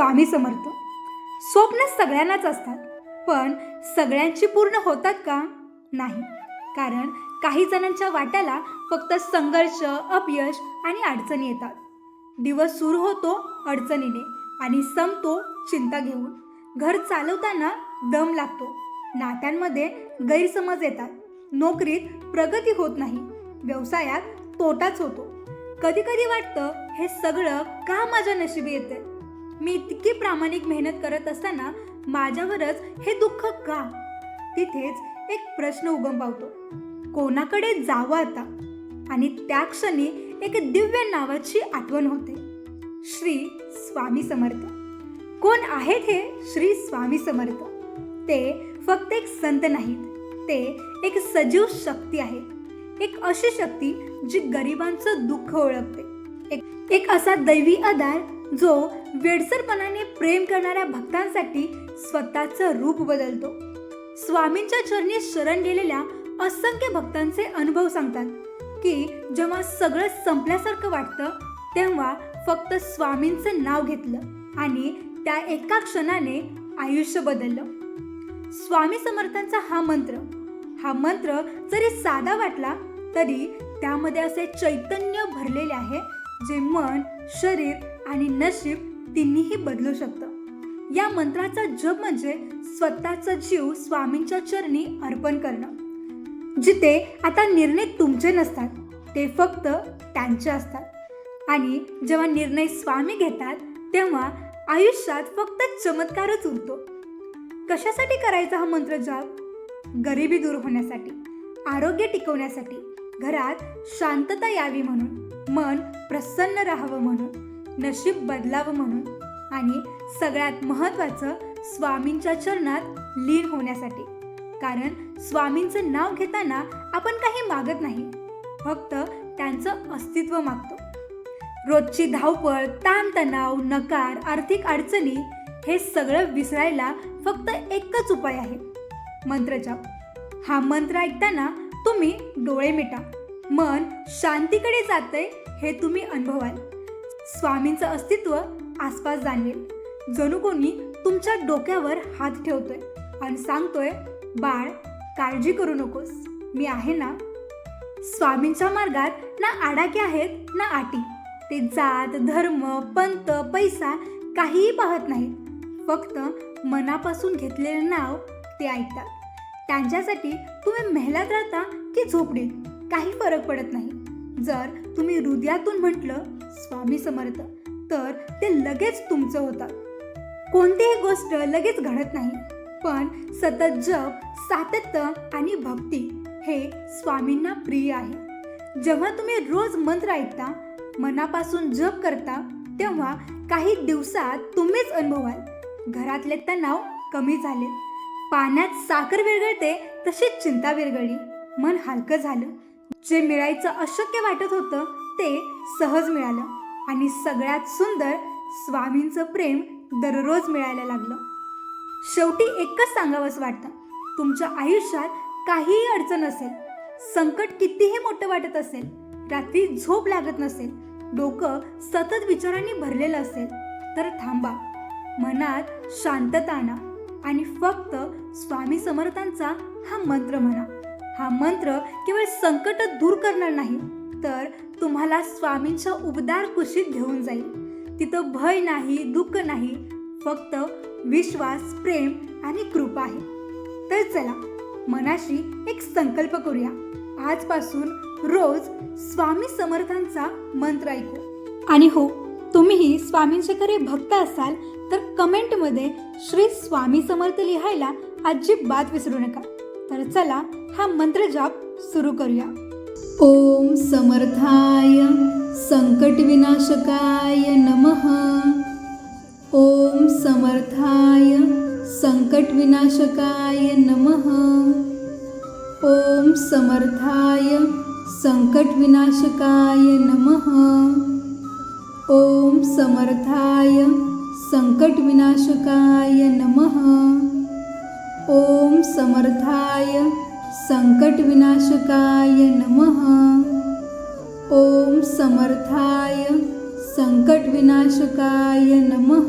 स्वामी समर्थ. स्वप्न सगळ्यांनाच असतात, पण सगळ्यांची पूर्ण होतात का? नाही. कारण काही जणांच्या वाट्याला फक्त संघर्ष, अपयश आणि अडचणी येतात. दिवस सुरू होतो अडचणीने आणि संपतो चिंता घेऊन. घर चालवताना दम लागतो, नात्यांमध्ये गैरसमज येतात, नोकरीत प्रगती होत नाही, व्यवसायात तोटाच होतो. कधी कधी वाटतं, हे सगळं का माझ्या नशिबी येते? मी इतकी प्रामाणिक मेहनत करत असताना माझ्यावरच हे दुःख का? तिथेच एक प्रश्न उगम पावतो, कोणाकडे जावं आता? आणि त्या क्षणी एक दिव्य नावाची आठवण होते, श्री स्वामी समर्थ. कोण आहेत हे श्री स्वामी समर्थ? ते फक्त एक संत नाहीत, ते एक सजीव शक्ती आहे. एक अशी शक्ती जी गरिबांचं दुःख ओळखते, एक असा दैवी आधार जो वेडसरपणाने प्रेम करणाऱ्या भक्तांसाठी स्वतःचं रूप बदलतो. स्वामींच्या चरणी शरण गेलेल्या असंख्य भक्तांचे अनुभव सांगतात की जेव्हा सगळं संपल्यासारखं वाटतं, तेव्हा फक्त स्वामींचं नाव घेतलं आणि त्या एका क्षणाने आयुष्य बदललं. स्वामी समर्थांचा हा मंत्र जरी साधा वाटला तरी त्यामध्ये असे चैतन्य भरलेले आहे, जे मन, शरीर आणि नशीब तिन्हीही बदलू शकतं. या मंत्राचा जप म्हणजे स्वतःचा जीव स्वामींच्या चरणी अर्पण करणं. जिथे आता निर्णय तुमचे नसतात, ते फक्त त्यांचे असतात. आणि जेव्हा निर्णय स्वामी घेतात, तेव्हा आयुष्यात फक्त चमत्कारच उरतो. कशासाठी करायचा हा मंत्र जाप? गरिबी दूर होण्यासाठी, आरोग्य टिकवण्यासाठी, घरात शांतता यावी म्हणून, मन प्रसन्न राहावं म्हणून, नशीब बदलावं म्हणून, आणि सगळ्यात महत्त्वाचं स्वामींच्या चरणात लीन होण्यासाठी. कारण स्वामींचं नाव घेताना आपण काही मागत नाही, फक्त त्यांचं अस्तित्व मागतो. रोजची धावपळ, ताणतणाव, नकार, आर्थिक अडचणी हे सगळं विसरायला फक्त एकच उपाय आहे, मंत्रजाप. हा मंत्र ऐकताना तुम्ही डोळे मिटा, मन शांतीकडे जातंय हे तुम्ही अनुभवाल. स्वामींचं अस्तित्व आसपास जाणवेल, जणू कोणी तुमच्या डोक्यावर हात ठेवतोय आणि सांगतोय, बाळ, काळजी करू नकोस, मी आहे ना. स्वामींच्या मार्गात ना आडाखे आहेत ना आटी. ते जात, धर्म, पंथ, पैसा काहीही पाहत नाहीत, फक्त मनापासून घेतलेलं नाव ते ऐकतात. त्यांच्यासाठी तुम्ही महलात राहता की झोपडीत काही फरक पडत नाही. जर तुम्ही हृदयातून म्हटलं स्वामी समर्थ, तर ते लगेच तुमचं होतात. कोणतीही गोष्ट लगेच घडत नाही, पण सतत जप, सातत्य आणि भक्ती हे स्वामींना प्रिय आहे. जेव्हा तुम्ही रोज मंत्र ऐकता, मनापासून जप करता, तेव्हा काही दिवसात तुम्हीच अनुभवाल, घरातले तणाव कमी झाले, पाण्यात साखर विरघळते तशीच चिंता विरघळली, मन हलकं झालं, जे मिळायचं अशक्य वाटत होतं ते सहज मिळालं, आणि सगळ्यात सुंदर, स्वामींचं प्रेम दररोज मिळायला लागलं. शेवटी एकच सांगावंसं वाटतं, तुमच्या आयुष्यात काहीही अडचण असेल, संकट कितीही मोठं वाटत असेल, रात्री झोप लागत नसेल, डोकं सतत विचारांनी भरलेलं असेल, तर थांबा, मनात शांतता आणा आणि फक्त स्वामी समर्थांचा हा मंत्र म्हणा. हा मंत्र केवळ संकट दूर करणार नाही, तर तुम्हाला स्वामींच्या उबदार कुशीत घेऊन जाईल. तिथं भय नाही, दुःख नाही, फक्त विश्वास, प्रेम आणि कृपा आहे. तर चला, मनाशी एक संकल्प करूया, आजपासून रोज स्वामी समर्थांचा मंत्र ऐकू. आणि हो, तुम्हीही स्वामींचे खरे भक्त असाल तर कमेंटमध्ये श्री स्वामी समर्थ लिहायला अजिबात विसरू नका. तर चला, हा मंत्र जाप सुरू करूया. ओम समर्थाय संकट विनाशकाय नमः. ओम समर्थाय संकट विनाशकाय नमः. ओम समर्थाय संकट विनाशकाय नमः. ओम समर्थाय संकट विनाशकाय नमः. ओम समर्थाय संकट विनाशकाय नमः. ओम समर्थाय संकट विनाशकाय नमः.